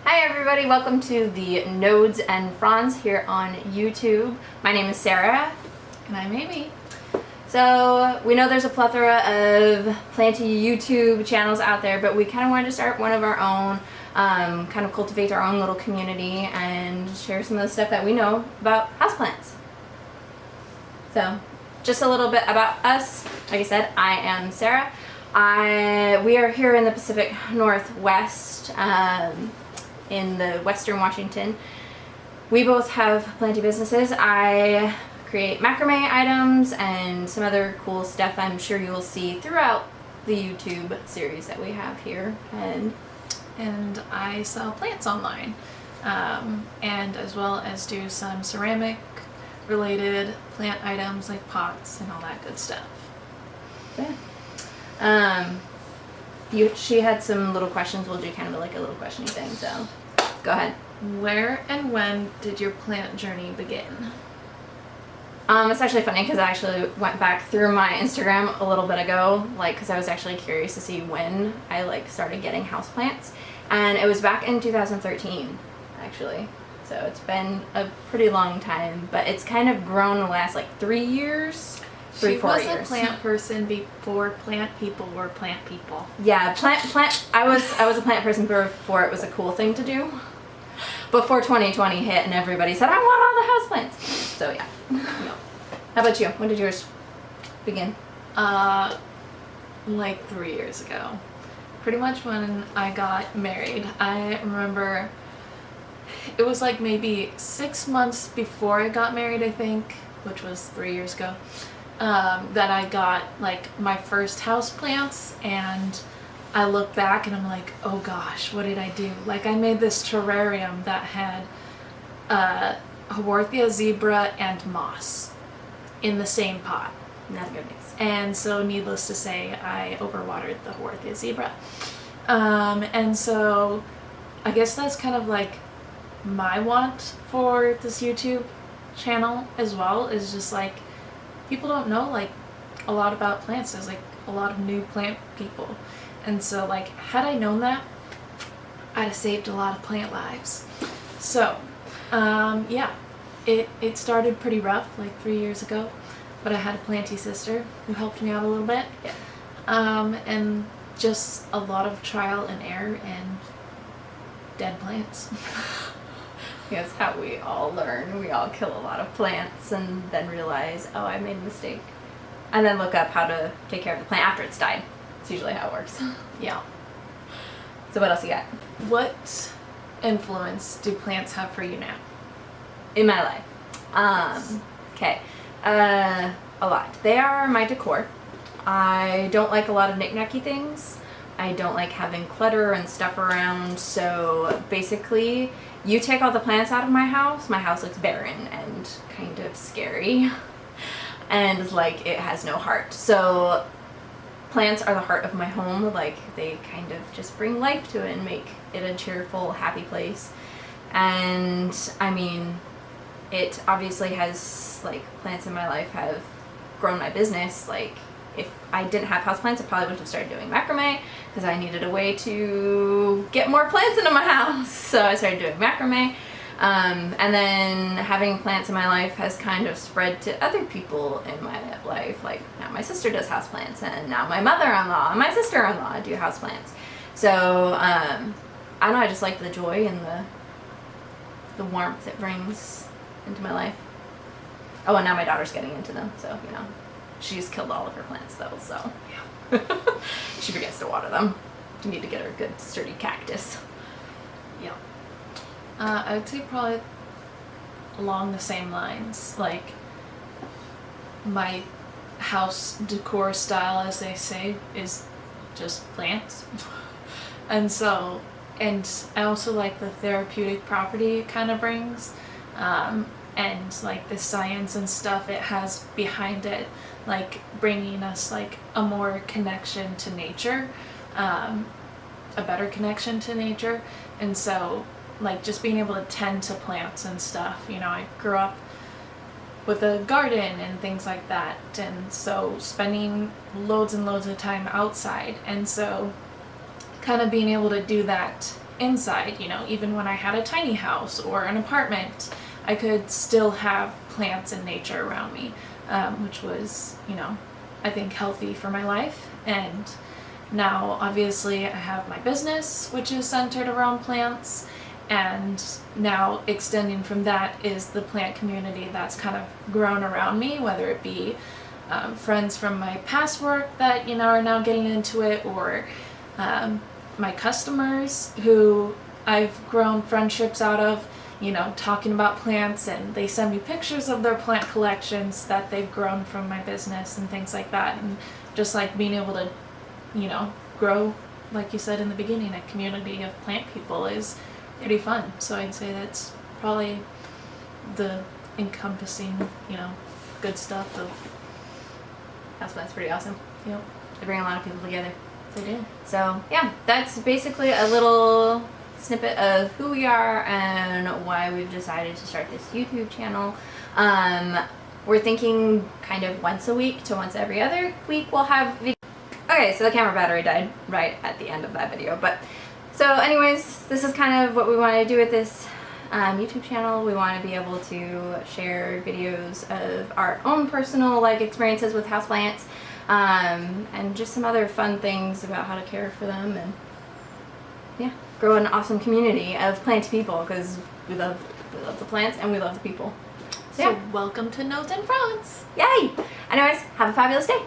Hi everybody, welcome to the Nodes and Fronds here on YouTube. My name is Sarah. And I'm Amy. So we know there's a plethora of planty YouTube channels out there, but we kind of wanted to start one of our own, kind of cultivate our own little community and share some of the stuff that we know about houseplants. So just a little bit about us. Like I said, I am Sarah. We are here in the Pacific Northwest, in the Western Washington. We both have planty businesses. I create macrame items and some other cool stuff I'm sure you will see throughout the YouTube series that we have here. And I sell plants online, and as well as do some ceramic related plant items like pots and all that good stuff. Yeah. She had some little questions. We'll do kind of like a little questioning thing, so go ahead. Where and when did your plant journey begin? It's actually funny because I actually went back through my Instagram a little bit ago, because I was actually curious to see when I started getting houseplants, and it was back in 2013 actually. So it's been a pretty long time, but it's kind of grown the last 3 years. 4 years. She was a plant person before plant people were plant people. Yeah, plant. I was a plant person before it was a cool thing to do. Before 2020 hit and everybody said, I want all the houseplants. So yeah. Yeah. How about you? When did yours begin? 3 years ago. Pretty much when I got married. I remember it was maybe 6 months before I got married, I think, which was 3 years ago, that I got my first house plants, and I look back and I'm like, oh gosh, what did I do? I made this terrarium that had Haworthia zebra and moss in the same pot. That's good news. And so needless to say, I overwatered the Haworthia zebra. And so I guess that's kind of my want for this YouTube channel as well, is just people don't know a lot about plants. There's a lot of new plant people. And so had I known that, I'd have saved a lot of plant lives. So yeah, it started pretty rough 3 years ago, but I had a planty sister who helped me out a little bit. Yeah. And just a lot of trial and error and dead plants. That's how we all learn. We all kill a lot of plants and then realize, oh, I made a mistake. And then look up how to take care of the plant after it's died. It's usually how it works. Yeah. So what else you got? What influence do plants have for you now? In my life? Okay. A lot. They are my decor. I don't like a lot of knick-knacky things. I don't like having clutter and stuff around, so basically you take all the plants out of my house looks barren and kind of scary and it has no heart. So plants are the heart of my home. They kind of just bring life to it and make it a cheerful, happy place. And I mean, it obviously has plants in my life have grown my business. If I didn't have houseplants, I probably wouldn't have started doing macrame because I needed a way to get more plants into my house. So I started doing macrame. And then having plants in my life has kind of spread to other people in my life. Now my sister does houseplants, and now my mother-in-law and my sister-in-law do houseplants. So I don't know, I just like the joy and the warmth it brings into my life. Oh, and now my daughter's getting into them, so she's killed all of her plants though, so yeah. She forgets to water them. You need to get her a good sturdy cactus. Yeah. I would say probably along the same lines. My house decor style, as they say, is just plants. And I also like the therapeutic property it kind of brings. And the science and stuff it has behind it, bringing us a more connection to nature, a better connection to nature. And so just being able to tend to plants and stuff, I grew up with a garden and things like that, and so spending loads and loads of time outside, and so kind of being able to do that inside, you know, even when I had a tiny house or an apartment, I could still have plants and nature around me, which was, you know, I think healthy for my life. And now obviously I have my business, which is centered around plants, and now extending from that is the plant community that's kind of grown around me, whether it be friends from my past work that, you know, are now getting into it, or my customers who I've grown friendships out of, you know, talking about plants, and they send me pictures of their plant collections that they've grown from my business and things like that. And just like being able to, you know, grow, like you said in the beginning, a community of plant people is pretty fun. So I'd say that's probably the encompassing, you know, good stuff of. Houseplants pretty awesome. Yep. They bring a lot of people together. They do. So yeah, that's basically a little snippet of who we are and why we've decided to start this YouTube channel. We're thinking kind of once a week to once every other week we'll have videos. Okay, so the camera battery died right at the end of that video, but so anyways, this is kind of what we want to do with this YouTube channel. We want to be able to share videos of our own personal experiences with houseplants, and just some other fun things about how to care for them, and yeah, grow an awesome community of plant people, because we love the plants and we love the people. So, So welcome to Nodes and Fronds. yay! Anyways, have a fabulous day.